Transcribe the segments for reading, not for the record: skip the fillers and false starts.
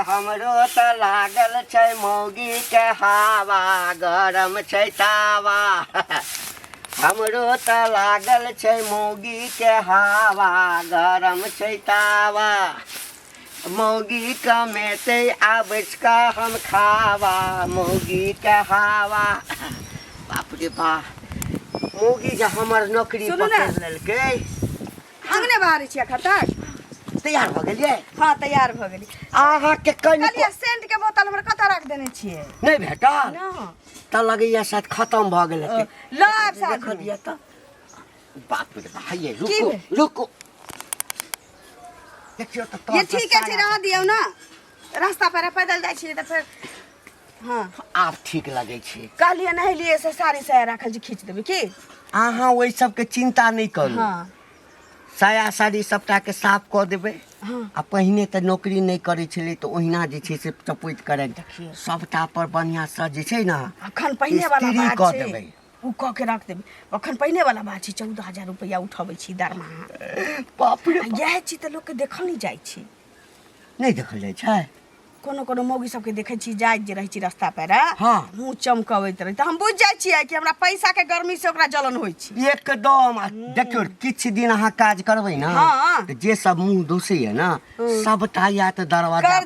हमरो त लागल छै मौगी के हवा गरम छै तावा हमरो त लागल छै मौगी के हवा गरम छै तावा मौगी कमेते आबैछ का हम खावा मौगी के हवा बाप रे बाप मौगी जे हमर नौकरी पकड़ लेलकै अंगने बाहर छिया खतक तैयार भ गेलियै हां तैयार भ गेली आहा के कनी सेंट के बोतल हमर कत रख देने छियै नहीं भेटल ना त लगैया शायद खत्म भ गेल हेतै ल आब साथ देख दिया त बाप रे बाप ये रुको देखियो त ये ठीक है रह दियौ ना रास्ता पर पैदल जाइ छी त फिर हां आप ठीक लगे छी कहलिए नहलिए से साड़ी साया राखल छी खींच देबे की अहाँ ओइ सब के चिंता नहीं करू हां साया साड़ी सबटा के साफ क देबे हां आ पहिने त नौकरी नहीं करे छले त ओहिना जे छै से चपोइत करे देखिए सबटा पर बढ़िया से जे छै ना अखन पहिने वाला बात क छै देबे उ क के रख देबे अखन पहिने वाला बात छै 14000 रुपया उठाबै छी दरमाहा बाप रे यह चीज त लोग के देखल नहीं जाइ छी नहीं देखल जाय छै कोनो कोनो मौगी सबके देखै छी जाय जे रहै छी रास्ता पर हां मुंह चमकबैत रहे त हम बुझ जाइ छियै कि हमरा पैसा के गर्मी से ओकरा जलन होई छी एकदम देखियो किछ दिन अहाँ काज करबै ना हाँ। त जे सब मुंह दोसैया ना सबटा या त दरवाजा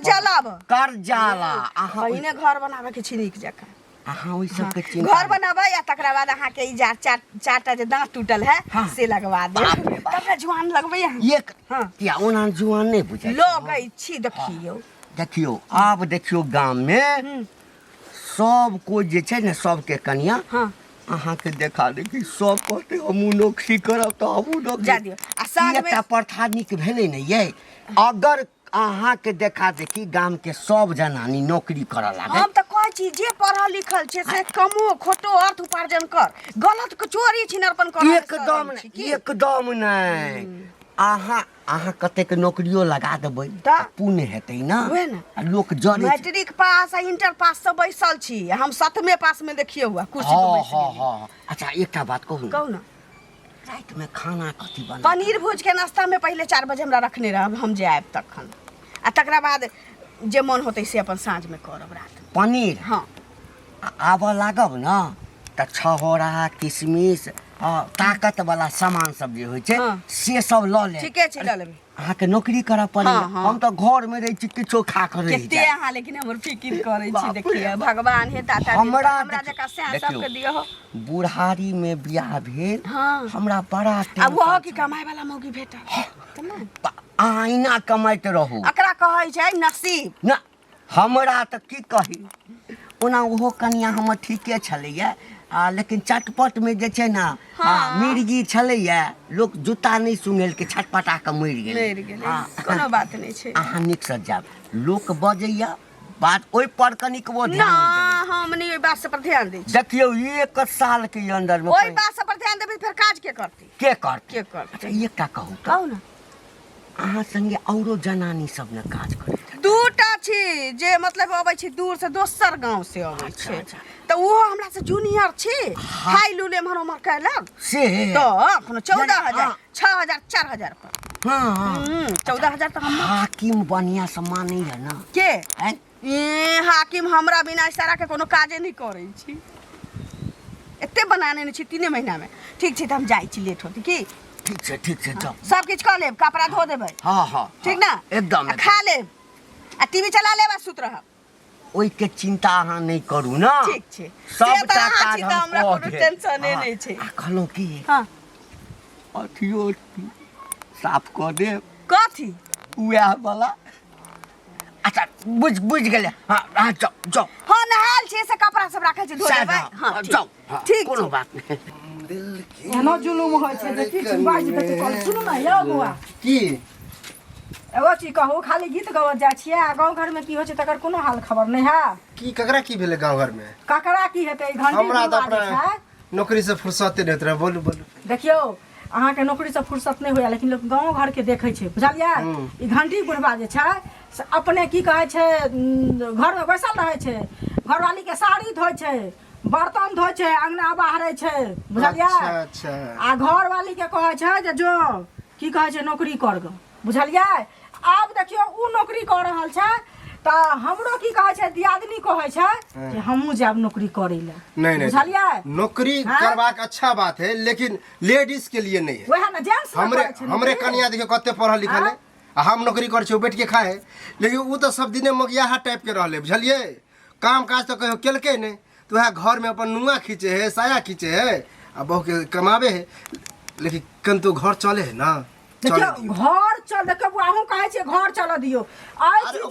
कर जाला अहाँ पहिने घर बनावे के छी नीक जका अहाँ ओइ सब के चिंता घर बनाबे या तकरा बाद अहाँ के ई चारटा जे दांत टूटल है से लगवा दे तब जुआन लगबे यहाँ एक हां या ओना जुआन नहीं बुझै लोगै छी देखियो देखियो आब देखियो गाम में सब कोई जे छै ने सब के कन्या हां अहाँ के देखा देखी सब कहते हमू नौकरी करब त हमू नौकरी जा दियो आ साँझ में एकटा प्रथा नीक भेलै ने ये अगर अहाँ के देखा देखी गाम के सब जनानी नौकरी करऽ लागे हम त कहै छी जे पढ़ल लिखल छै से कमो खोटो अर्थ उपार्जन कर गलत के चोरी छिनरपन कर एकदम नहीं अहाँ कते के नौकरियो लगा देबै पुण्य हेतै ना लोक जरे मैट्रिक पास आ इंटर पास सब बैसल छी हम 7वें पास में देखियो हुआ कुर्सी पे बैठ हां अच्छा एकटा बात कहू ना रात में खाना कथि बना पनीर भूज के नाश्ता में पहले 4 बजे हमरा रखने रहब हम जे आब तखन आ तकरा बाद जे मन होतै से अपन साँझ में करब रात पनीर हां आब लागब ना त छहोरा किशमिश ताकत वाला सामान सब जे होय छै से सब ल ले ठीके छै ल लेबे अहाँ के नौकरी करऽ पड़े हम त घर में रह छी किछो खा कर रही केते अहाँ लेकिन हमर फिकिर करै छी देखिए भगवान हे दाता हमरा जका से सब के दियो बुढ़ारी में बियाह भेल हमरा बड़ा अब वो की कमाई वाला मौगी भेटल आईना कमाइत रहू एकरा कहै छै नसीब ना हमरा त की कही ओना ओहो कनिया हमर ठीके छलैया लेकिन चटपट में जे छै ना मिर्गी छलैया लोग जूता नहीं सुंघेल के छटपटा के मर गेलै कोनो बात नहीं छै अहाँ निक से जाब लोक बजैया बात ओइ पर कनिक वो ध्यान ना हम नहीं ओइ बात से पर ध्यान दै छी देखियो 1 साल के अंदर में ओइ बात से पर ध्यान देबै फिर काज के करती अच्छा एकटा कहू ना अहाँ संगे औरो जनानी सब ने काज करे दूटा छी जे मतलब अबै छी दूर से दोसर गांव से अबै छै त वो हमरा से जूनियर छी हाई लूले हमर उमर कहलक से तो अपन 14000 6000 4000 पर हां 14000 त हम हाकिम बढ़िया से मानै है ना के ए हाकिम हमरा बिना इशारा के कोनो काजे नहीं करै छी एते बनाने नहीं छी 3 महीना में ठीक छै त हम जाई छी लेट होती की ठीक छै जाओ सब किछ क लेब कपड़ा धो देबै हां ठीक ना एकदम खा लेब आ टीवी चला लेब आ सुत रहब ओइ के चिंता अहाँ नहीं करू ना ठीक छै सबटा काज हमरा कोनो टेंशन नहीं छै कहलो की हां अथियो साफ क दे कथी उया वाला अच्छा बुझ गेले हां जाओ हां नहाल छै से कपड़ा सब राखै छै धो देबै हां जाओ ठीक कोनो बात नहीं एना जुलुम होय छै देखि बाज त कल सुनु ना यौ बुआ की एगो चीज कहू खाली गीत गवत जा छियै आ गांव घर में की होय छै तकर कोनो हाल खबर नहीं है की ककरा की भेले गांव घर में ककरा की हेतै घंटी हमरा त अपना नौकरी से फुर्सत नहीं रहत बोलू देखियो अहाँ के नौकरी से फुर्सत नहीं होया लेकिन लोग गांव घर के देखै छै बुझलियै ई घंटी बुढ़वा जे छै से अपने की कहै छै घर में बैसल रहै छै घरवाली के साड़ी धोय छै बर्तन धोय छै अंगना बाहरै छै बुझलियै अच्छा आ घर वाली के कहै छै जे जो की कहै छै नौकरी कर ग बुझलियै आब देखियो उ नौकरी कर रहल छै तो हमरो की कहे छै दियादनी कहे छै कि हमहू जाब नौकरी करे ला। नहीं नहीं बुझलियै नौकरी करबाक अच्छा बात है लेकिन लेडीज के लिए नहीं है। वह ना जेंट्स हमरे कन्या देखियो कते पढ़ल लिखल है आ हम नौकरी कर छियो बैठ के खाए लेकिन उ तो सब दिने मगियाहा टाइप के रहले बुझलिए काम काज तो कहियो केलके नहीं तो वह घर में अपन नुआ खींचे है साया खींचे है आ बहू के कमावे है लेकिन कन्तु घर चले है ना देखियो घर चल देखियो अहूँ कहे छियै घर चल दियो अरे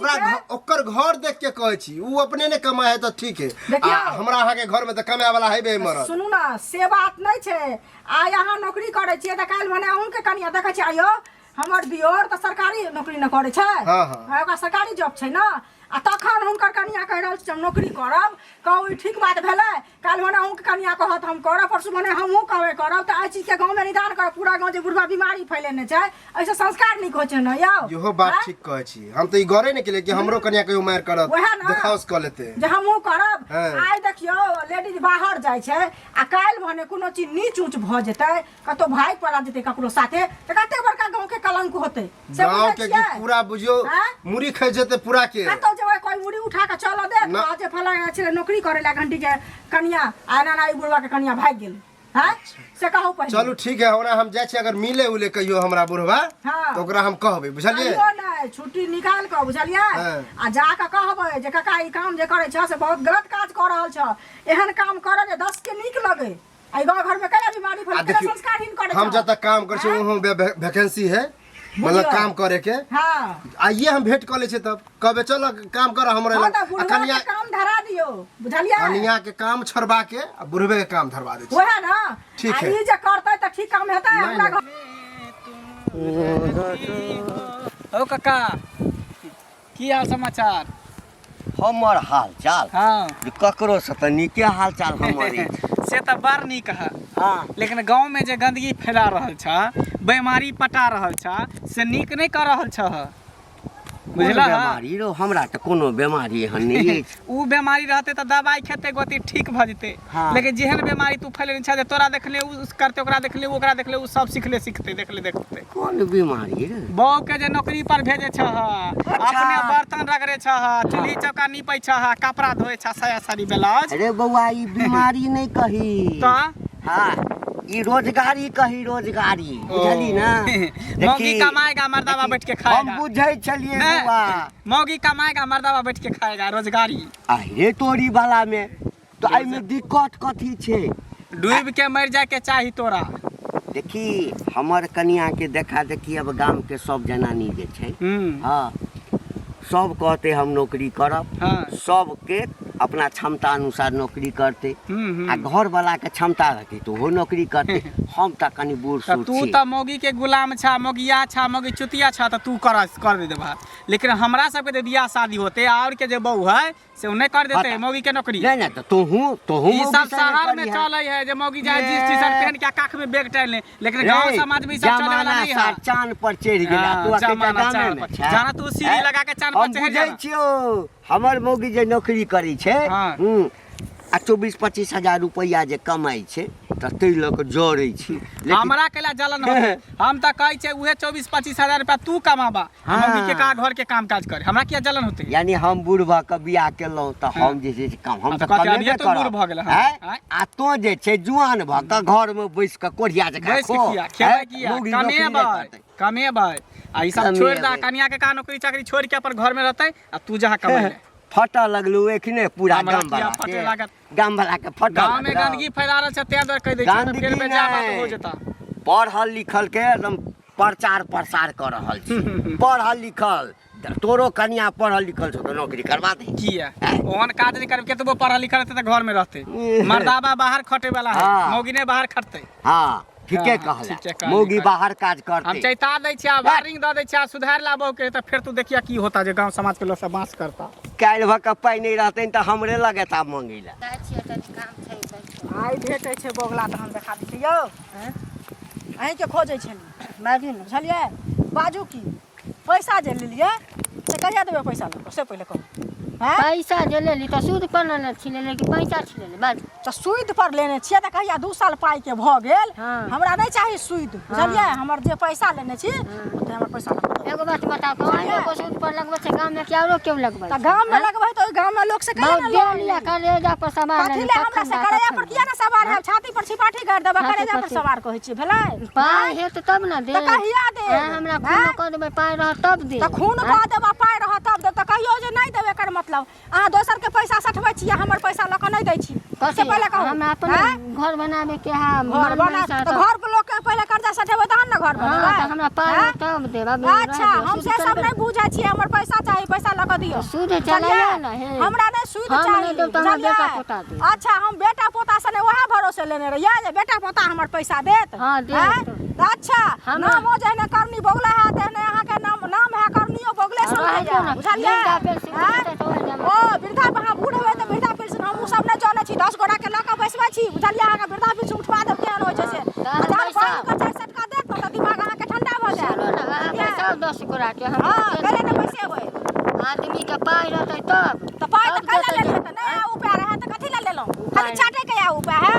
ओकर घर देख के कहे छी उ अपने ने कमाए है तो ठीक है हमरा अहाँ के घर में तो कमाए वाला है बे मरद। सुनू ना से बात नहीं छै आइ अहाँ नौकरी करे छियै त काल भने अहूँ के कनिया देखे छी आयो हमर दियोर त सरकारी नौकरी न करे छै। हां हां ओकरा सरकारी जॉब छै ना आ तखन हुनकर कनिया कह रहल छी हम नौकरी करब कहू ई ठीक बात भेलै काल भने अहूँ के कनिया कहत हम करब परसू भने हमहूँ कहबे करब त आइ चीज के गाँव में निदान कर पूरा गाँव जे बुढ़वा बीमारी फैलेने छै ऐसे संस्कार नहीं होय छै ना यौ। इहो बात ठीक कहै छी हम त ई गरे ने केले कि हमरो कनिया कहियो मार करत देखाउस क लेते जे हमहूँ करब। आइ देखियो लेडीज बाहर जाइ छै आ काल भने कोनो चीज नीच ऊंच भ जेतै कतो भाई पड़ा जेतै ककरो साथे त कते बड़का गाँव के कलंक होतै से गाँव के की पूरा बुझियो मुरी खै जेतै पूरा के कोई मुड़ी उठा के चलो दे आज फला छले नौकरी करे ला घंटी के कनिया आना ना बुढ़वा के कनिया भाग गेल हैं से कहू पहिले। चलू ठीक है ओना हम जाय छी अगर मिले उले कहियो हमरा बुढ़वा तो ओकरा हम कहबे बुझलिए ना छुट्टी निकाल के बुझलिए आ जा के कहबे जे काका ई काम जे करे छ से बहुत गलत काज कर रहल छ एहन काम करे जे 10 के नीक लगे आई गांव घर में कला बीमारी फैले संस्कारहीन करे हम जत काम कर छी वहां वैकेंसी है मतलब काम करे के हां आइए हम भेंट कर ले छे तब कबे चलो काम कर हमरा कनिया काम धरा दियो बुझलिए कनिया के काम छोड़बा के आ बुढ़वे के काम धरवा दे छी ओहे ना ठीक है ई जे करतै त ठीक काम हेतै हमरा ओ काका की हाल समाचार हमर हाल चाल हाँ ककरो से त नीके हाल चाल हमर से त बड़ नीक है हाँ लेकिन गांव में जे गंदगी फैला रहल छ बीमारी पटा रहल छ से नीक नहीं कर रहल छ बुझला बीमारी रो हमरा त कोनो बीमारी एहन नहीं है उ बीमारी रहते त दवाई खेते गोती ठीक भ जते लेकिन जेहन बीमारी तू फैलेने छ जे तोरा देखले उ करते ओकरा देखले ओकरा देखले उ सब सीखते देखते कोन बीमारी रे बहू के जे नौकरी पर भेजे छ अपने बर्तन रगड़े छ चूल्ही चौका नीपै छ कपड़ा धोए छ साया साड़ी ब्लाउज अरे बउआ ई बीमारी नहीं कही तो हाँ ई रोजगारी कही रोजगारी बुझली ना मौगी कमाएगा मर्दावा बैठ के खाएगा हम बुझै छलिए बउआ मौगी कमाएगा मर्दावा बैठ के खाएगा रोजगारी अरे तोरी वाला में तो आई में दिक्कत कथी छे डूब के मर जाए के चाही तोरा देखी हमर कनिया के देखा देखी अब गांव के सब जनानी जे छै हां सब कहते हम नौकरी करब सबके अपना क्षमता अनुसार नौकरी करते आ घर वाला के क्षमता रहते तो वो नौकरी करते हम त कनी बूढ़ सूढ़ तू त मौगी के गुलाम छ मौगिया छ मौगी चुतिया छ त तू कर दे देबा लेकिन हमरा सब के बियाह शादी होते और के जे बहू है से उ नहीं कर देते मौगी के नौकरी नहीं नहीं तो तू ई सब शहर में चले है जे मौगी जाए जींस टी-शर्ट पहन के काख में बैग टांग ले लेकिन गांव समाज में ई सब चले वाला नहीं है चांद पर चढ़ गेला तू अकेला जाना तू सीढ़ी लगा के चांद पर चढ़ जा छियो हमर मौगी जे नौकरी करी छै आ 24-25 हजार रुपया जे कमाई छै त तै लक जोड़ै छी हमरा केला जलन हो हम त कहै छै उहे 24-25 हजार रुपया तू कमाबा मौगी के का घर के काम काज करे हमरा किया जलन होते यानी हम बुढ़वा के बियाह केलौ त हम जे छै काम हम त कमे तो बूढ़ भ गेल आ तो जे छै जुआन भ के घर में बैस के कोढ़िया जका बैस के खेबै किया कमेबै आ ई सब छोड़ दा कन्या के का नौकरी चाकरी छोड़ के अपन घर में रहतै आ तू जहां कमाई फटा लगलू एखने पूरा गांव वाला के फटा गांव में गंदगी फैला रहल छै ते दर कह दै छै फिर में जा बात हो जेता पढ़ल लिखल के एकदम प्रचार प्रसार कर रहल छी पढ़ल लिखल तोरो कन्या पढ़ल लिखल छ तो नौकरी करवा दे किया ओहन काज नहीं करब केतबो पढ़ल लिखल रहते त घर में रहते मर्दाबा बाहर खटे वाला है मौगी ने बाहर खटते हां ठीके कहला मौगी बाहर काज करते हम चैता दै छिया वारिंग द दै छिया सुधार लाबो के त फिर तू देखिया की होता जे गांव समाज के लोग सब बांस करता काल भक पाई नहीं रहते त हमरे लगेता मांगीला आई भेटै छै बोगला त हम देखा दै छी यौ अहीं के खोजै छली मैथिली बुझलिए बाजू की पैसा जे लेलिए से कहिया देबे पैसा लोग से पहले कहू हैं पैसा जे लेली तो सूद पर न छिले कि पैसा छिले बात तो सूद पर लेने छियै त कहिया 2 साल पाई के भ गेल हाँ। हमरा नहीं चाहिए सूद बुझलियै हमर जे पैसा लेने छी ओते हमर पैसा एगो बात बताओ कमाइयो को सूद पर लगबै छै गांव में क्या क्यों लगबै त गांव में लगबै त गांव में लोग से कहिया बहुत ना देर लिया करेजा पर सवार कथी ले हमरा से करेजा पर किया ना सवार है छाती पर छिपाठी कर देबा करेजा पर सवार कहै छी भेलै पाई है तो तब ना दे त कहिया दे हमरा खून क देबै पाई रह तब दे त खून क देबा पाई रह तब दे त कहियो जे नहीं देबे कर मतलब अहाँ दोसर के पैसा सठबै छी हमर पैसा ल क नहीं दै छी कथी पहले कहू हमरा अपन घर बनावे के हा घर बना त घर पे लोग के पहले कर्जा सठेबै तहन ना घर बनेबै त हमरा पाई तब देब अच्छा हम से सब नहीं बुझै छी हमर पैसा चाहिए पैसा ल क दियो सूद चलाया ना हे हमरा नहीं सूद हम चाहिए नहीं देब त हमरा बेटा पोता दे अच्छा हम बेटा पोता से नहीं वहा भरोसे लेने रहिए जे बेटा पोता हमर पैसा देत हाँ, देत। हैं? अच्छा नामो जहने करनी बोगले है तेने अहाँ के नाम है करनियो बोगले से रह जाओ ना, बुझलिए वृद्धा पेंशन देतै त ओहि जमा। ओ वृद्धा अहाँ बूढ़ हेबै त वृद्धा पेंशन हमहू सब नहीं जाने छी 10 गोरा के ल क बैसबै छी बुझलिए अहाँ के वृद्धा पेंशन उठवा देब केहन होय छै से तहन पैसा। का 4 सटका देत न त दिमाग अहाँ के ठंडा भ सुनो ना अहाँ जायत पैसा 10 गोरा के हम हां करे न पैसे होय आदमी के पाई रहतै तब तो पाई तो तब कल ले देतै। लेते नहीं ऊपर रहा तो कथी ले लेलो खाली चाटे के या ऊपर है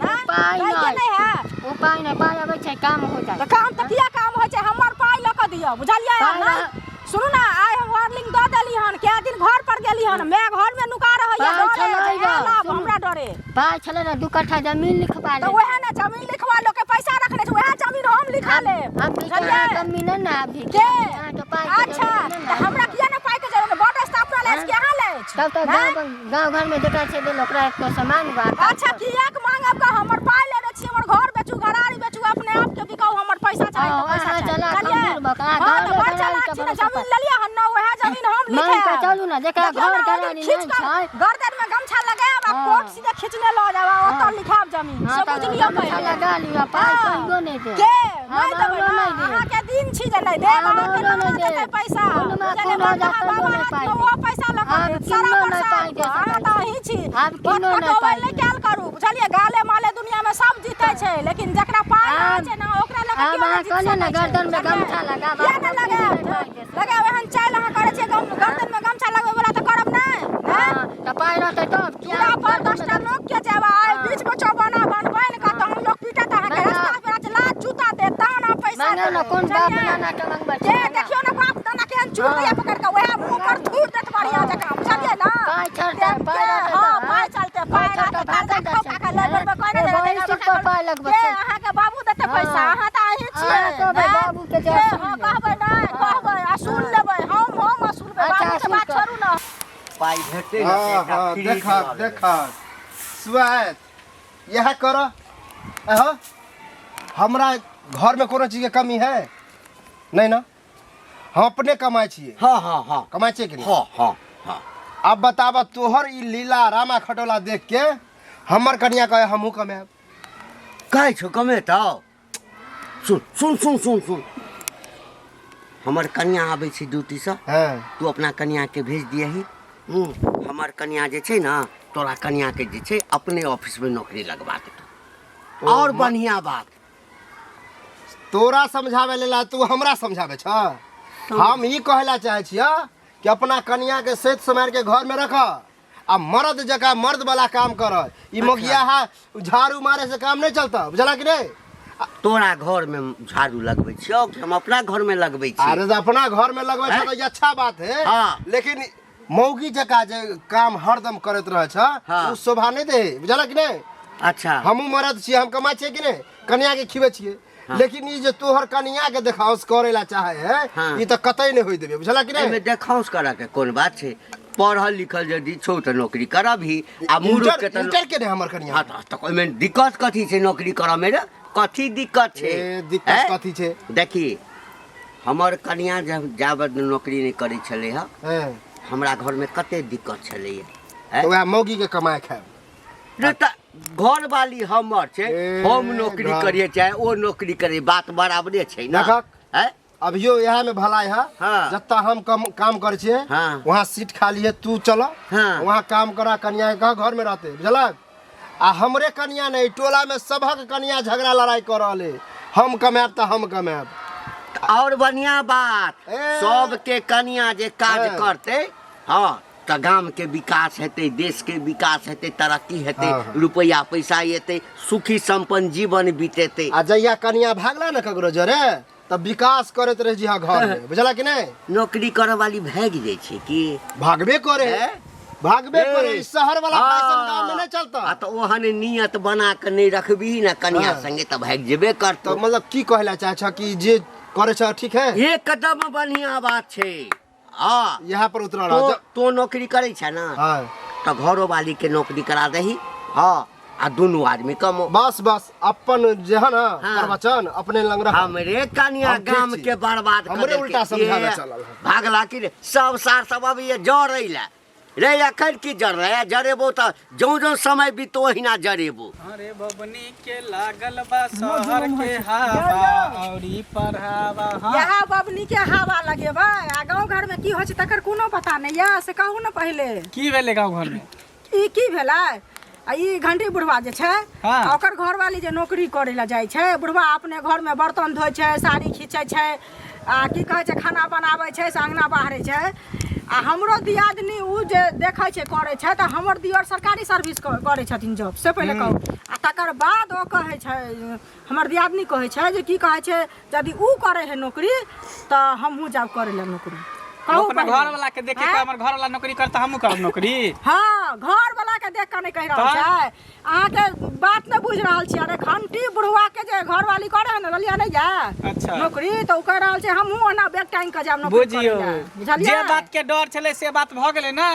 ना पाई नहीं है ओ पाई नहीं पाई आबै छै काम हो जाइ तो काम तो किया काम होय छै हमर पाई ल क दियो बुझलियै पाई ना रह- सुनू ना आइ हम वार्निंग द देली हन के दिन घर पर गेली हन मैं घर में नुका रहैया पाई डरे चलाइ जे जा, लाभ सुनू। हमरा डरे पाई छले ना 2 कट्ठा जमीन लिखवा ले तो वह ना जमीन लिखवा लो के पैसा रखने छै वह जमीन हम लिखा ले अब भी कमी नहीं ना अभी के यहाँ तो पाई के अच्छा जरूरत नहीं तो ना। हमरा किया ना पाई के जरूरत बॉर्डर स्थापना ले के यहाँ ले तब तो गांव घर में जेकरा छै देल ओकरा तो सामान बा अच्छा किया के मांगब का हमर पाई लेने छी हमर घर बेचू घरारी बेचू अपने आप के बिकाऊ हमर पैसा चाहिए तो पैसा अहाँ चला चाहिए कमजोर बा, अहाँ हाँ, घर तो बड़ घरारी चलाक के छी ना, भरोसा जमीन ले लिया हन ना वह जमीन हम लिखे मान के चलू ना जेकरा देखियो घर ना, घरारी खींच नहीं कर छै गर्दन में गमछा लगाएब आ हाँ। कोट सीधे खींचने ल जाब ओतऽ लिखाब जमीन हाँ सब तो बुझलियो गमछा पहिले लगा लियो पाई हाँ। कहियो नहीं दे के हाँ, नहीं देबै हमरो ना नहीं दे। अहाँ के दिन छी जे नहीं देब हमरो अहाँ के नहीं नहीं दे। देतै पैसा कोनमा बुझलियै, कोनो बाबा जात बाबा नहीं हाथ पाई में वो पैसा लगा आब देत, किलो सारा नहीं पैसा पाई दे अहाँ सकत। तऽ अहीं छी आब किलो नहीं पटपटोबै पाई ले कैल करू बुझलियै गाले माले दुनिया में सब जीते छै लेकिन जकरा पाई रहै छै ना ओकरा लग आब अहाँ कहलियै ना गर्दन में गमछा लगाब, किया ना आब लगाएब नहीं पाई दे सकत। लगाएब एहन चालि अहाँ करै छियै गर्दन में गमछा लगबै वाला तऽ करब नहि हाँ, तो पाई रहतै तब पूरा पर 10टा लोग के जेबा आइ बीच में चौबना बन बन का तो हम लोग पीटत अहाँ के नहीं, रास्ता पे लात जूता दे तहन आप पैसा मांगे ना देबै, कौन बाप बुझलियै? नाना के मंगबै के देखियो ना बाप नाना केहन चूड़िया पकड़ के वएह मुंह पर थूर देत बढ़िया जकां बुझलियै ना पाई चलतै, पाई रहतै हां तऽ, पाई चलते पाई पाई चलतै, रहतै भागल भागल जाइ का छै। लेबर में कहने ए, रहे वही सूद पर पाई लगबै छै। अहाँ के बाबू देतै पैसा हाँ। अहाँ तऽ अहीं छियै अहाँ कहबै हैं? बाबू के जे के असूल हाँ, लेबै। कहबै नहि कहबै असूल लेबै हम असूल लेबै अच्छा, बाबू के बात असूल छोड़ू ना पाई भेटे न हाँ एकटा हाँ फ्री देखा करवा देबै। देखा स्वाद यह कर हमरा घर में कोनो चीज के कमी है नहीं ना हम अपने कमाए छिए हाँ हाँ हाँ कमाए छिए कि नहीं हाँ हाँ हाँ अब बताब तोहर ई लीला रामा खटोला देख के हमर कन्या कहे हमहू कमाएब कहै छौ कमे तऽ सुन सुन सुन सुन सुन हमर कन्या आबै छै ड्यूटी से हाँ तू अपना कन्या के भेज दियही हमर कन्या जे छै ना तोरा कन्या के जे छै अपने ऑफिस में नौकरी लगवा देतौ और बढ़िया बात तोरा समझावे लेला तू हमरा समझावे छ हम ई कहला चाहे छियै कि अपना कन्या के सेत समार के घर में रख आ मर्द जका मर्द वाला काम कर ई मोगिया झाड़ू मारे से काम नहीं चलता बुझला कि नहीं तोरा घर में झाड़ू लगबै छियौ कि हम अपना घर में लगबै छी अरे तो अपना घर में लगवे छ तो ये अच्छा बात है हाँ। लेकिन मौगी जका जे काम हरदम करत रहे छ हाँ। उ शोभा नहीं दे बुझला कि नहीं अच्छा हमू मरद छियै हम कमाई छियै कि नहीं कन्या के खिबै छियै हाँ। लेकिन ई जे तोहर कन्या के देखाउस करे ला चाहे है हाँ। ई तो कतई नहीं होई देबे बुझला कि एहिमे नहीं देखाउस करऽ के कोन बात छै पढ़ल लिखल यदि छौ तऽ नौकरी करबही आ मूर्ख के तऽ इंटर के नहीं हमर कन्या हाँ तऽ ओहिमे दिक्कत कथी छै नौकरी करऽ में रे कथी दिक्कत छै ए, दिक्कत हैं? कथी छै देखी हमर कन्या जब जाबत नौकरी नहि करै छलै हँ हैं हमरा घर में कते दिक्कत छलैया तो वह मौगी के कमाए खाए रे तऽ घर वाली हमर छै ए, हम नौकरी घर- करिए चाहे ओ नौकरी करे बात बराबरे छै ना देखक। हैं? अभियो यहाँ में भलाई है हाँ। जत्ता हम काम करे छिए हाँ। वहाँ सीट खाली है तू चल हाँ। वहाँ काम करा कन्या के कहा घर में रहते बुझलक आ हमरे कन्या नहीं टोला में सबक कन्या झगड़ा लड़ाई कर रहे हम कमाएब तो हम कमाएब और बढ़िया बात ए। सबके कनिया जे काज ए। करते हाँ तो गांव के विकास हेतै, देश के विकास हेतै, तरक्की हेतै, हाँ, हाँ। रुपया पैसा एतै, सुखी संपन्न जीवन बीतेतै। आ जहिया कनिया भागला ना ककरो जरे तब विकास करत रहे जी हाँ घर में, बुझला कि नहीं? नौकरी करे वाली भाग जाय छै कि भागबे करे, ए? भागबे करे। ए। इस शहर वाला हाँ। फैशन गांव में नहीं चलता। आ तो ओहन नियत बना के नहीं रखबी ना कनिया हाँ। संगे तो भाग जेबे करतो। तो मतलब की कहला चाहे छ कि जे करे छ ठीक है, एकदम बढ़िया बात छै। हाँ यहाँ पर उतरा तो, रहा। तो नौकरी करे छै ना हाँ तो घरो वाली के नौकरी करा दही। हाँ आ दोनों आदमी कमो। बस बस अपन जे है ना हाँ। प्रवचन अपने लंग रहा। हमरे कनिया हम ठीक गाम छी। के बर्बाद कर हमरे देलकै। उल्टा समझावे ये चलल है। भागला कि रे सब सार सब अब ये जड़ै ला रे अखन की जड़ रहे जरेबो तो जो जो समय बीतो ओहिना जरेबो। अरे बबनी के लागल बा शहर के हवा औरी पढ़ावा। हाँ यहाँ बबनी के हवा लगेबा आ गाँव घर में की होइ छै तकर कोनो पता नहीं है से कहू ना पहले की भेलै गाँव घर में? ई की भेलै आ ई घंटी बुढ़वा जे छै हाँ। आ ओकर घरवाली जे नौकरी करे ला जाइ छै बुढ़वा अपने घर में बर्तन धोइ छै, साड़ी खींचै छै, आ की कहै छै खाना बनाबै छै, अंगना बहारै छै। आ हमरो दियादनी उ जे देखै छै करै छै तऽ हमर दियर सरकारी सर्विस करै छथिन जॉब से पहिले कहू। आ तकर बाद ओ कहै छै हमर दियादनी कहै छै जे की कहै छै यदि उ करे है नौकरी तऽ हमहूँ जाब करे ला नौकरी। कहू अपना पहिले। घर वाला के देखे के हैं? हमर घर वाला नौकरी करता हमहू करब नौकरी। हाँ घर वाला के देख के नहीं कह रहल तऽ? छै अहाँके बात नहीं बुझ रहल छी। अरे घंटी बुढ़वा के जे घर वाली करे है ना ललिया नहीं जा अच्छा। नौकरी तो उ कह रहल छै हमहूँ ओना बैग टाइम के जाब नौकरी बुझियो करे ला। बुझलियै जे बात के डर छले से बात भ गेलै नै।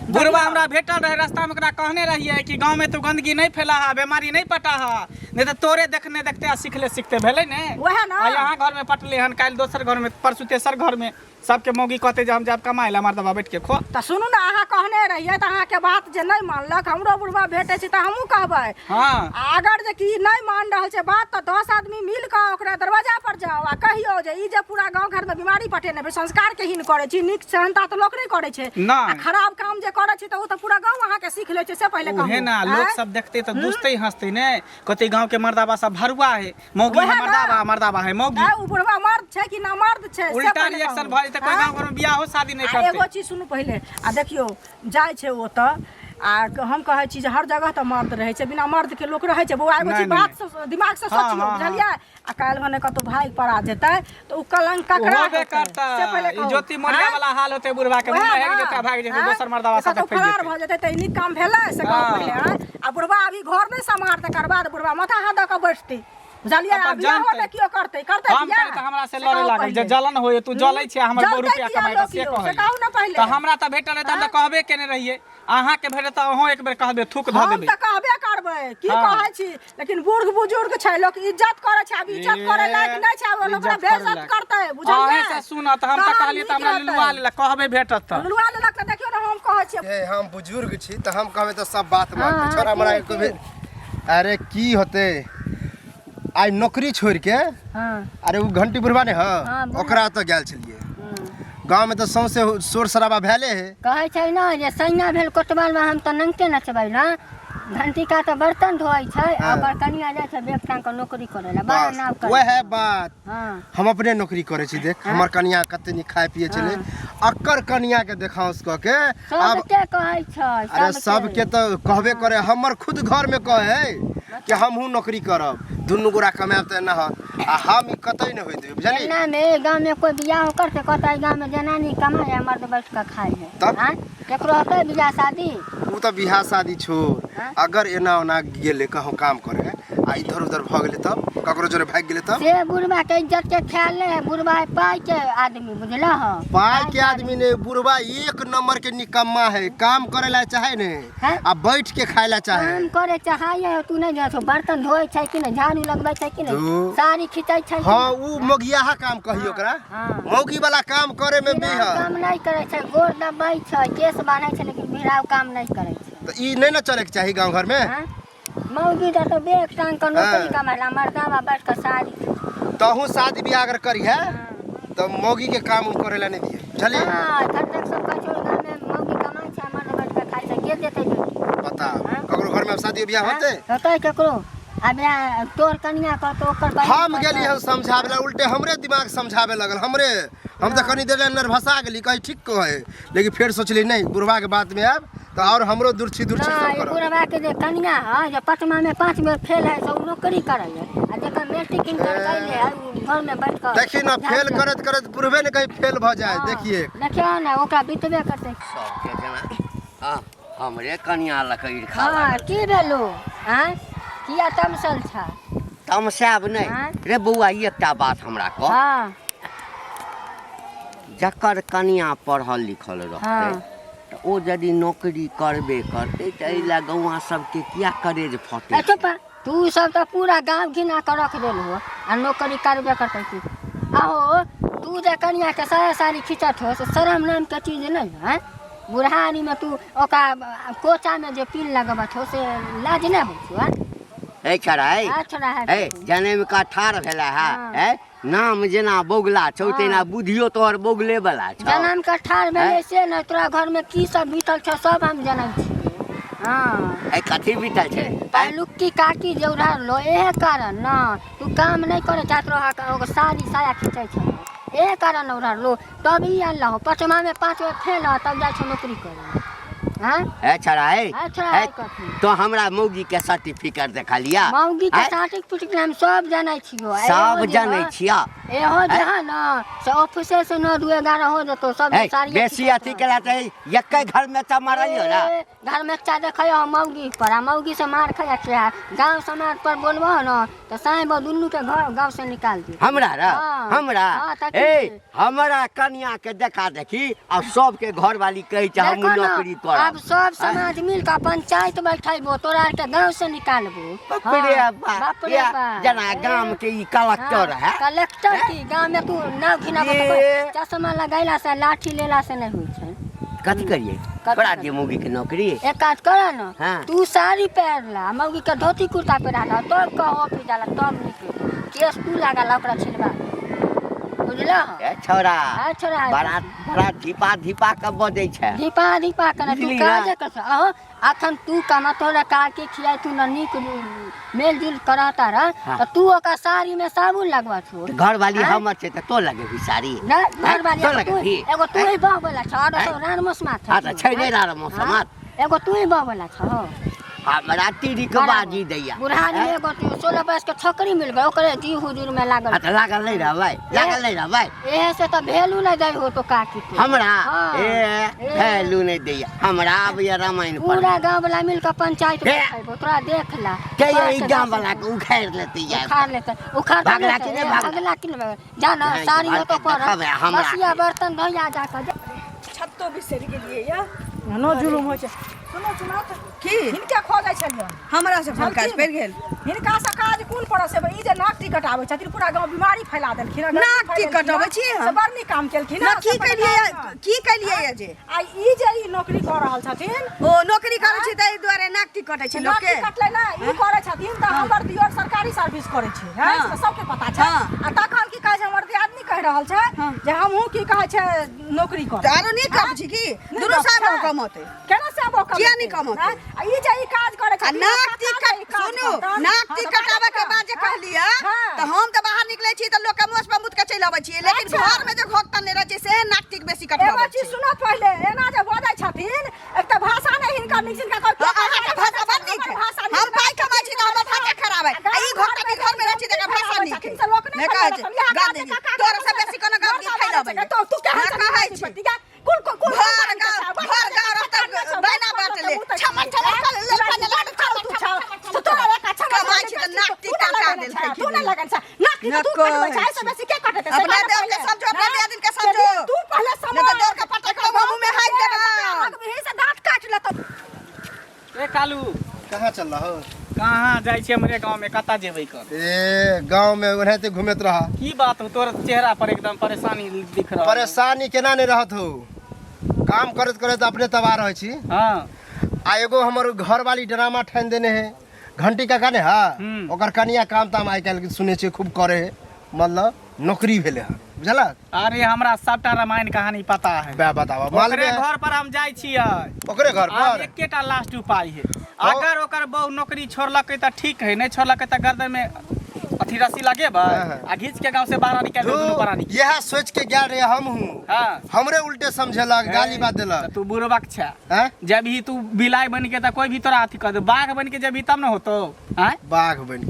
बुढ़वा हमरा भेटल रहे रास्ता में, ओकरा कहने रहिए कि गांव में तू गंदगी नहीं फैला हा, बीमारी नहीं पटा हा, नहीं तो तोरे देखने देखते आ सीखले सीखते भेलै ने। वएह ना। आ यहाँ घर में पटले हन, काल दोसर घर में, परसू तेसर घर में सबके मौगी कहते जे हम जाब कमाए ला, हमार दबा बैठ के खो। तो सुनू ना अहाँ कहने रहिए तो अहाँ के बात जे नहीं मानलक हमरो बुढ़वा भेटे छै तो हमहूँ कहबै। हाँ अगर जे की नहीं मान रहल छै बात तो 10 आदमी मिल के ओकरा दरवाजा पर जाओ आ कहियो जे ई जे पूरा गांव घर में बीमारी पटेने बे संस्कार के हीन करे छी, नीक सहनता तो लोक नहीं करे छै। नहीं। आ खराब काम जे करे छै तो उ तो पूरा गांव अहाँ के सीख ले छै से पहले कहू। उहे ना लोग आँय? सब देखते तो दुसते हंसते ने, कहते गांव के मर्दाबा सब भरुआ है, मौगी वएह है ना। मर्दाबा है मौगी। आ, उ बुढ़वा मर्द छै कि ना मर्द छै से उल्टा पहिले रिएक्शन कहू। भऽ जेतै, कोई आँय? गांव घर में बियाह हो शादी नहीं आ एगो करते। चीज सुनू पहिले आ देखियो जाय छै ओतऽ आ हम कहै छी जे हर जगह तऽ मर्द रहै छै, बिना मर्द के लोक रहै छै। बौआ एगो नहीं, चीज नहीं, बात से दिमाग से हाँ, सोचियो हाँ, बुझलियै। आ काल्हि भने कतौ भाग पड़ा जेतै तऽ उ कलंक ककरा होबे होतै? करता से पहिले ई कहू। ज्योति मोरिया आँय? वाला हाल होते बुढ़वा के, वएह मुंह ना। हेग जेता भाग जेतै, आँय? दोसर मर्दावा कतौ साथे फैल फरार जेतै। भऽ जेतै तऽ ई नीक काम भेलै से कहू हाँ। पहिले। आँय? आ बुढ़वा अभी घर नहि सम्हार तकर बाद बुढ़वा माथा हाथ दऽ कऽ बैठतै बुझलियै। अपन आ बियाहो जानतै। नहि कियो करतै हम बियाह? पहिले तऽ हमरा से से लड़े कहू लागल जे पहिले। जलन होय तू जलै छै हमर जलतै 2 रुपया किया कमाइ लोक से यौ? कहै। से कहू ना पहिले। तऽ हमरा तऽ भेटल रहै तऽ हम तऽ कहबे केने रहिए, अहाँ के भेटत तऽ अहों एक बेर कहबे थूक धऽ हम देबै। तऽ कहबे करबै की हाँ। कहै छी, लेकिन बूढ़ बुजुर्ग छै लोक इज्जत करे छै। अब इज्जत करे लायक नहि छै, अब लोक इज्जत बेइज्जत करे करतै अहें बुझलियै। से सुनत हम तऽ कहलिए तऽ हमरा लुलुआ लेला कहबे भेटत तऽ। लुलुआ लेलक तऽ देखियो ना हम कहै छियै। ए, हम बुजुर्ग छी तो हम कहबे तो सब बात मानते। हाँ, छोड़ा हमरा ठीक, एको बेर अरे की होते आई नौकरी छोड़ के हाँ अरे उ घंटी बुढ़वा ने हाँ, ह बुढ़वा। ओकरा तो गेल छलिए। गांव में तो सौंसे शोर शराबा भेले है। कहै छै ना जे सैया भेल कोतवाल में हम तो नंगते नचबै ना। घंटी का तो बर्तन धोइ छै आ हाँ। बर्तनिया जाइ छै बेग टांग के नौकरी करे ला, बड़ा नाव बस करे। वह है बात। हाँ हम अपने नौकरी करे छी देख हमर कनिया कते नी खाए पिए चले अक्कर कनिया के देखाउस क के अब सबके कहै छै अरे सबके तो कहबे करे। हमर खुद घर में कहे कि हमहू नौकरी करब, दुनू गोरा कमाब त ना ह आ हम ई कतई न होइत बुझली। ना में गांव में कोई बियाह करते कहता है गांव में जनानी कमाए मर्द बैठ के खाए है। तब? हाँ? केकरो होतै बियाह शादी? उ तो बियाह शादी छोड़, हाँ? अगर एना ओना गेले कहूँ काम करे आ इधर उधर भ गेले तब ककरो जोरे भाग गेले तब से बुढ़वा के इज्जत के ख्याल नहीं है। बुढ़वा है पाई के आदमी बुझला हो। पाई के आदमी ने बुढ़वा एक नंबर के निकम्मा है। काम करे ला चाहे ने हैं? आ बैठ के खाए ला चाहे। काम करे चाहे तू नहीं जा बर्तन धोए छै कि नहीं, झाड़ू लगबै छै कि नहीं, धो। साड़ी खींचे छै कि हाँ नहीं? उ मोगियाहा काम कही ओकरा। हाँ। मौगी वाला काम करे में भी भिड़ाव है काम नहीं करे छै, गोर दबाई छै, केस बांधे छै, लेकिन भिड़ाव काम नहीं करे छै। तो ई नहीं ना चले के चाहिए गांव घर में। हाँ? मौगी तो बेग टांग के नौकरी हाँ। कमाला, मर्दावा बैठ के साड़ी। तहू शादी ब्याह अगर करी है तो मौगी के काम उम करे ला नहीं दिए बुझली। हाँ खटक सब कचोर घर में मौगी कमाई छै, मर्द बैठ के खाई छै, के देतै बेटी? बता हाँ। ककरो घर में अब शादी ब्याह होते होतै केकरो? अब तोर कनिया का तो ओकर बारे हम में गेली हम समझावे ला उल्टे हमरे दिमाग समझावे लगल हमरे हम तो कनी देर नर्भसा गेली कहीं ठीक को है लेकिन फिर सोचली नहीं बुढ़वा के बात में अब तो और हमरो दूरछी सब नहीं करब बुढ़वा के जे कनिया है जो 5मा में 5 बेर फेल है सब नौकरी करे है आ जेकर मैट्रिक इंटर कैले है उ घर में बैठ कर देखी ना फेल करत करत बुढ़वे ने कहीं फेल भ जाए देखिए देखियो ना ओकरा बीतबे करते सबके जना हमरे कनिया लकड़ी खा हां की भेलो हैं किया तमसल छ तमसाब नहीं हाँ? रे बउआ एकटा बात हमरा कह हां जकर कनिया पढ़ल लिखल रहते हाँ। तो ओ यदि नौकरी करबे करते तो एला गौवा सबके किया करेज फटे ए चुप तू सब तो पूरा गांव घिना कर रख देल हो आ नौकरी करबे करते तू आहो तू जे कनिया के साया सारी खिंचत हो से शर्म नाम के चीज नहीं है बुढ़ानी में तू ओका कोचा में जे पील लगबत हो से लाज नहीं हो छुआ ए कराई अच्छा है ए जने में का ठार भेला है हाँ। ए नाम जेना बोगला छौ तेना बुधियो तोहर बोगले वाला छौ जनम का ठार भेले से न तोरा घर में की सब बीतल छ सब हम जनम छी हां ए कथी बीतल छै लुक्की काकी जौरा लो एहे कारण न तू काम नहीं करे चाहत रहा ओकर सारी साया खींचे छ एहे कारण ओरा लो तब ही अल्लाह 5मा में 5 बेर फेल ह तब जा छ नौकरी करे हां ए छराई अच्छा ए, है कथी तो हमरा मौगी के सर्टिफिकेट देखा लिया मौगी के ए, सर्टिफिकेट हम सब जानै छियो सब जानै छिया एहो जे है न से ऑफिसे से 9 2 11 हो जतो सब ए, सारी बेसी अथी केला त एकै घर में त मारलियो ना घर में चा देखै हो मौगी पर आ मौगी से मार खाया छै गांव समाज पर बोलबो न त साईं बो दुन्नु के घर गांव से निकाल दी हमरा रे हाँ। हमरा हाँ, ताकि- ए हमरा कन्या के देखा देखी और सबके घर वाली कहि छ हम देखो न, नौकरी करब अब सब समाज मिल के पंचायत बैठैबो तोरा के गांव से निकालबो बाप रे बाप बाप रे या बाप जना गांव के ई कलेक्टर है कलेक्टर की गांव में तू नाव घिनाबो ये- त चश्मा लगैला से लाठी लेला से नहीं होई छै कथी करिए कथी बड़ा करिए? दे मौगी के नौकरी एक काज कर न हाँ। तू साड़ी पहनला मौगी के धोती कुर्ता पहिरा दा तब का ऑफिस जाला तब निकल केस तू लागल ओकरा छिलवा बुझला ए छोरा छोरा बड़ा बड़ा धीपा धीपा के बजै छै दीपा दीपा कने तू बुझली काज ना? कर अहो अखन तू कमा तोरा का के खियाई तू न नीक मेल जुल कराता रह हाँ। त तू ओका साड़ी में साबुन लगवा छो घर वाली हाँ? हमर छै त तो लगे भी साड़ी ना घर वाली तो एगो लगे तू भी एगो तू ही बाह बोला छ और तो रान मसमा छ हां त छै नै रार मौसम एगो तू ही बाह बोला छ हमरा तीरी के बाजी दैया बुढ़ानी में एगो 16 वर्ष के छोकरी मिल गई ओकरे जी हुजूर में लागल हां त लागल नै रहबै लागल नै रहबै एहे से तो भेलू न जाई हो तो काकी तू हमरा हाँ। ए हेलू नै दैया हमरा अब या रामायण पर पूरा गांव वाला मिल के पंचायत ए। बैठो तोरा देख ला के ई गांव वाला के उखाड़ लेते या उखाड़ लेते उखाड़ भागला कि नहीं भागला? भागला कि नहीं जाना नहीं, साड़ी हो तो पर देखब हमरा बसिया के। बर्तन धोया जाकर छत्तो बिसरि गेलियै या नो जुलुम होइ छै सुनो सुनो त की हिनका खोजै छलियन हमरा से फोन काज पड़ि गेल हिनका से काज कोन पड़स है ई जे नाक टिकट आबै छथिन पूरा गांव बीमारी फैला देलखिन हँ, नाक गरीबी टिकट फैलेलखिन हँ, अबै छी हम? से बड़ नीक काम केलखिन ना हँ, की से बड़ कलिए नीक काम। की कलिए ये जे आ ई जे ई नौकरी कऽ रहल छथिन ओ नौकरी करै छी ताहि दुआरे नाक टिकट छै लोक नाक के टिकट ले ना ई करै छथिन त हमर दियोर सरकारी सर्विस करै छै हैं हाँ। से सबके पता छै हाँ। आ तखन की कहै छै हमर दियादनी कहि रहल छै जे हमहूँ की कहै छै नौकरी कर तारो नीक काम छी की दुनू साहब कमते केना से अब किया नहीं कमाते? आ ई जे ई काज करे आ नाक टिकट सुनू नाक टिकट आवे के बाद जे कहलिए त हम त बाहर निकलै छी त लोक के मुंह पर मुद के चलि आबै छी लेकिन अच्छा। घर में जे घोकतन नै रहै छै से नाक टिक बेसी एगो कटवाबै चीज छी सुनो पहले एना जे बजै छथिन एक त भाषा नहीं हिनका नीक जिनका कहै अहाँ के भाषा बड़ नीक है हम पाइ कमाइ छी त हमर भाषा खराब है आ ई घर के घर में रहै छी त भाषा नीक है मैं कहै छी गाल देनी तोरा से बेसी कोनो गाल दी फैलाबै तो तू क्या कहै छी कुल कुल घर गाँव रहता बैना बाँट ले छमन छमन कर ले पने लाड छमन तू तो एक अच्छा कमाइ छी त नाक टिक काटा देल छै तू नहीं लगन सा नाक टिक तू नको कटबै छै से बेसी के कटते अपना देव के समझो अपना दियादिन के समझो तू पहले नहीं समझ तो देव के पटक के मुंह में हाथ देना यही से दांत काट ले तो ए कालू कहाँ चल रहा हो कहाँ जाइ छी हमरे गांव में कता जेबै कर ए गांव में ओनाहिते घूमत रहा की बात हो तोर चेहरा पर एकदम परेशानी दिख रहा है। परेशानी केना नहीं रहत हो काम करत करत अपने तबाह रहे छी हाँ आ एगो हमर घर वाली ड्रामा ठान देने है घंटी का काने हा हम्म। ओकर कनिया काम ताम आइ काल्हि सुने छी खूब करे है मतलब नौकरी भेले है बुझला अरे हमरा सबटा रामायण कहानी पता है बे बतावा ओकरे मालूम है घर पर हम जाइ छियै ओकरे घर आब पर एकेटा लास्ट उपाय है अगर ओकर बहु नौकरी छोड़लकै त ठीक है, नहीं छोड़लकै त गर्दन में अथी रस्सी लगे बा आ घींच के गांव से बाहर निकाल दे दोनों प्राणी। यह सोच के गया रे हम हूँ, हां हमरे उल्टे समझलक, गाली बात देलक। तू बुरबक छा, हैं? जब ही तू बिलाई बन के त कोई भी तोरा अथी कर दे, बाघ बन के जब भी तब न होतो। हैं बाघ बन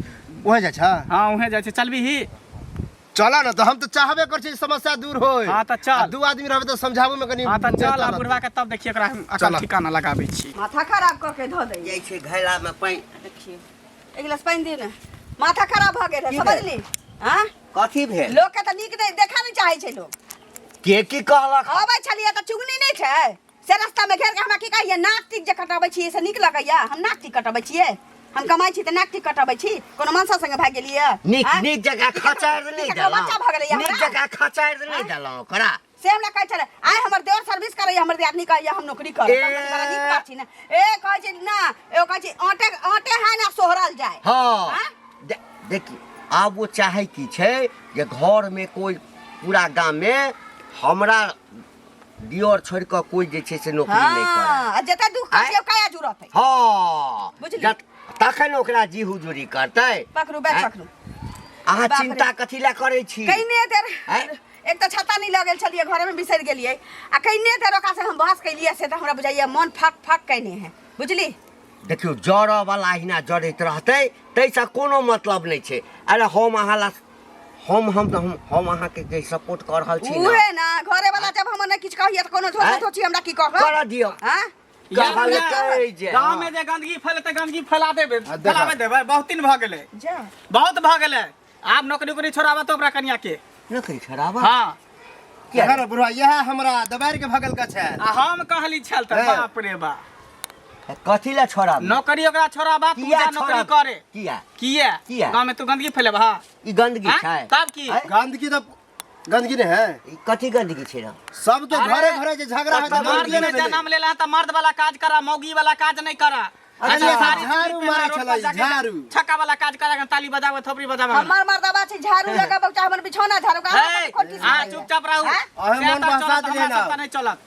ओहे जा छा। हां उहे जाय छै, चलबी ही चला ना, तो हम तो चाहबे कर छी समस्या दूर होय। हां त चल, दू आदमी रहबे तो समझाबू में कनी। हां त चल आ बुढ़वा के तब देखिए एकरा हम अकल चल। ठिकाना लगाबै छी। माथा खराब करके धो दे। जाइ छै घैला में पानी। देखिए एक गिलास पानी दे ना, माथा खराब भ गेल है, की समझली? हां कथी भेल? लोग के त नीक नहीं देखा नहीं चाहे छै लोग। के की कहलक? आबै छलिए त चुगनी नहीं छै से रास्ता में घेर के हमरा की कहिए नाक टिक जे कटाबै छियै से नीक लगैया। हम नाक टिक कटाबै छियै, हम कमाई छी त नाक टिक कटाबै छी, कोनो मनसा संगे भाग गेलिए। नीक नीक जगह खचाड़ नहीं देलौ, बच्चा भ गेलै नीक हमरा। जगह खचाड़ नहीं देलौ ओकरा। से हमरा कहै छले आइ हमर देवर सर्विस करैया, हमर दियादनी कहैया हम नौकरी करब। ए। हमरा नीक बात छी ना। ए कहै छै ना, ए कहै छै आटे आटे है ना सोहरल जाए। हाँ हाँ? देखिए अब वो चाहे की छै जे घर में कोई पूरा गांव में हमरा दियोर छोड़ के कोई जे छै से नौकरी नहीं करे। हां जते दुख आँय? छै काया जरूरत है। हाँ बुझली? तखन ओकरा जी हुजूरी करतै। पकड़ू बैग आँय? पकड़ू। अहाँ बाप रे। चिंता कथी ला करै छी? कइने देर आँय? एक तो छाता नहीं लगल छलिए, घर में बिसर गेलिए आ कइने देर ओका से हम बहस कैलिए से त हमरा बुझाइए मन फक फक कइने है। बुझली? देखियो जड़ वाला हिना जड़ैत रहतै तैसा कोनो मतलब नहीं छै। अरे हम अहाँ ला हम अहाँ के जे सपोर्ट कर रहल छी ना, उहे ना घरे वाला जब हम ने किछ कहिए त कोनो आँय? झोल सोची हमरा की कहब। कर दियो। हां कहलकै जे गांव में जे गंदगी फैलते गंदगी फैला देबे, आ, देखा। फैलावे देबे। बहुत दिन भ गेले, जा बहुत भ गेले। आब नौकरी उकरी छोड़ाबा तो ओकरा कनिया के। नौकरी छोड़ाबा। हां अगर बुढ़वा यह हमरा दबार के भगल का छै। आ हम कहली छल त है। बाप रे बा, कथी ला छोड़ाबा? नौकरी ओकरा छोड़ाबा, तू किया जा नौकरी छोड़ाबा? करे। किया? किया किया? गांव में तू गंदगी फैलेबा? हां ई गंदगी हैं? छै? तब की? आँय? गंदगी तो गंदगी नहीं है, ई कथी गंदगी छै ना? सब तो अरे, घरे घरे जे झगड़ा है तो मर्द गंदगी ने नहीं भेलै। जन्म लेला त मर्द वाला काज करा, मौगी वाला काज नहीं करा। अरे अच्छा, यहाँ सारी झाड़ू चीज पे मारे रोड पर छलै, जाके झाड़ू। छक्का वाला काज करा, ताली बजावे, थोपड़ी बजावे। हमर मर्दबा छै झाड़ू लगाबो चाहे हमर बिछौना झाड़ू का हे, खोटी हां चुपचाप रहू। हैं? अहे से मन तो बहसा चलत, दिए हमरा ना। सब त नहीं चलत।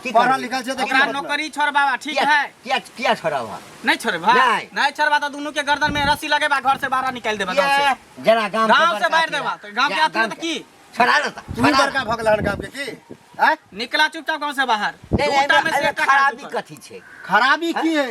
की पढ़ल करबै? लिखल छै तो ओकरा नौकरी छोड़बावा, ठीक है? किया छोड़ाबा? नहीं छोड़बा? नहीं। नहीं छोड़बा तो दोनों के गर्दन में रस्सी लगेबा, घर से बाहर निकाल देबा गांव से। ये जना गांव गांव से बाहर देबा तो गांव के आदमी त की छोड़ा ना तू बड़का भगल हन गांव के की हैं? निकला चुपचाप गांव से बाहर। नहीं दूटा में से नहीं एकटा खराबी काज कर। कथी छै? खराबी की है?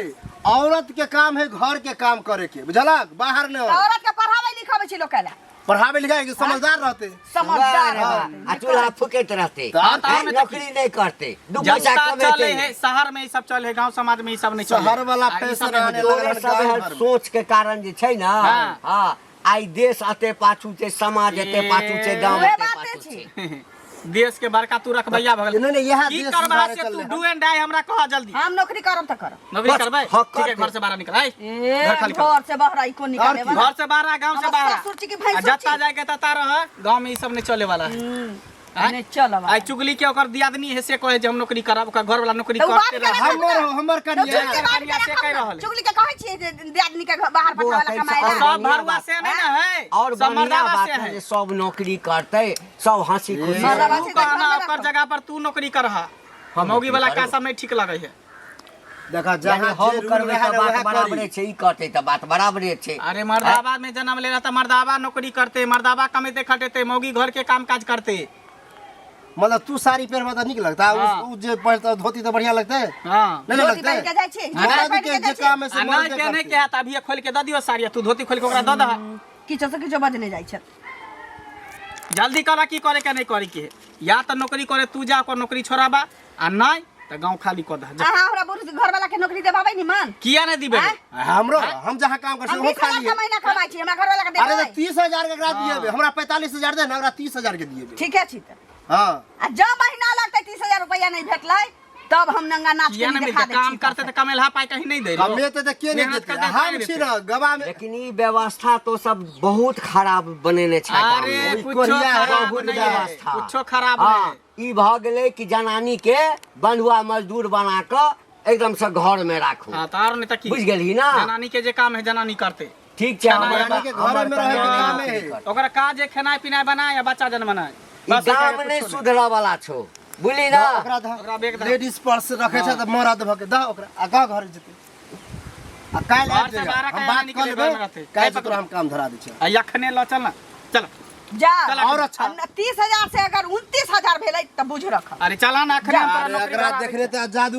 औरत के काम है घर के काम करे के, बुझलक? बाहर न औरत के पढ़ावे लिखावे छी लोग केला पढ़ावे लिखावे के समझदार रहते। समझदार वाह, आ चूल्हा फूकैत रहते, तो हाँ, तो हैं? हमें तो नौकरी नहीं करते, दू पैसा जनता चले कमेते है, शहर में ई सब चले है, गांव समाज में ई सब नहीं चले। शहर वाला आ, ई सब फैशन नहीं आने होते। लगा। तोरे सब एहन सोच के कारण जे छै ना, हाँ। हाँ आई देश अते पाछू छै, समाज अते पाछू छै, गांव उहे अते बाते पाछू छै। छै। देश के बड़का तू रखबैया भगल। नहीं नहीं यह की देश करबा हमारे से चल तू रहे डू एंड डाई हमरा कह जल्दी। हम नौकरी करब त करब। नौकरी बस, करबै? हाँ, ठीक है, करते। घर से बाहर निकल। आई ए घर खाली कर। घर से बाहर आई को निकाले और की? वाला घर से बाहर, गांव से अब बाहर। ससुर जी की भैंस आ जत्ता छी। जाके तता रह, गांव में ई सब नहीं चले वाला है। हैं? ने चलब आई चुगली के ओकर दियादनी है से कहे जे हम नौकरी करब, ओकर घर वाला नौकरी तो बात करते करे रह। हमर करिए चुगली के बात से कह रहल है। चुगली के कहै छियै जे दियादनी के बाहर बौआ, पठावे ला कैसे कमाए और सब भरुआ से नहीं ना है, और सब बढ़िया मर्दावा बात से है है। जे सब नौकरी करते, सब हंसी खुशी मर्दावा रहे। से तू कहना घर में ओकर रखो। जगह पर तू नौकरी करहा। हम मौगी वाला नौकरी का सब नहीं ठीक लगे है। देखा यानी जहां हम जे रूल करबै रहे त ना बात वह बराबरे करी। छै, ई करते त बात बराबरे छै। अरे मर्दाबाद में जन्म लेला तो मर्दाबा नौकरी करते, मर्दाबा कमेते खटेते, मौगी घर के काम काज करते। मतलब तू साड़ी पहनबा तो निक लगता है, हाँ। उस जे पहनता धोती तो बढ़िया लगता है, हाँ नहीं धोती लगता पहन के है? जाइ छी मर्द पहन के के जे जाइ छी काम है से आ मर्द नहीं के के नहीं करते। के त अभी खोल के द दियो साड़ी, तू धोती खोल के ओकरा द दह। किछो से किछो बजने जाइ छै। जल्दी करा की करे के नहीं करे के है। या तो नौकरी करे तू जा, ओकर नौकरी छोड़ाबा, आ नहीं तो गांव खाली कर दह। अहाँ हमरा बुढ़ घर वाला के नौकरी देबाबै नि मन किया नहीं दिबे? आँय? हमरो हम जहाँ काम कर हम वो 20,000 खाली का महीना कमाई छी, हमरा घर वाला के अरे देबै। तो 30,000 के ग्राफ दिए हमरा 45,000 दे ना, हमरा 30,000 के दिए ठीके छी त हाँ आ जब महीना लगतै 30,000 रुपया नहीं भेटलै तब हम नंगा नाच किया के नहीं दिखा मिलते? दै काम छी करते तो कमेलहा पाई कहीं नहीं दे रहे। हमें तो के नहीं मेहनत देते, करते हम नहीं छी देते। ना गवा में लेकिन ई व्यवस्था तो सब बहुत खराब बनेने छै गाँव अरे में। कुछो कोरिया है, खराब बहुत नहीं व्यवस्था। है, कुछो खराब हाँ, नहीं। ई भ गेलै कि जनानी के बंधुआ मजदूर बना के एकदम से घर में राखू। हाँ, तो और नहीं तो की? बुझ गेलही ना? जनानी के जे काम है जनानी करते। ठीक छै, जनानी हमर- के घर हमर में रहे के कन्या काम नौकरी है। करतै। ओकरा काज है खेनाई पिनाई बनाए या बच्चा जन्म बनाए। ई बस गाम एके नहीं कुछो सुधरऽ वाला छौ, बुझली ना? ओकरा ओकरा बेग दा। लेडीज पर्स रखे छै तो मर्द भके दा ओकरा आ गा घर जेते। आ काल घर आबि से जाइए, बाहर हम काहे बात निकले कर घर में लेबै रहते? काहे काहे तोरा हम काम धरा दै छियै। आ अखने लो चल ना चल जा और अच्छा। 30,000 से अगर 29,000 भेलै तब बुझ रख। अरे चला ना अखने हम तोरा अरे नौकरी अगर करा दै देखने तो जादू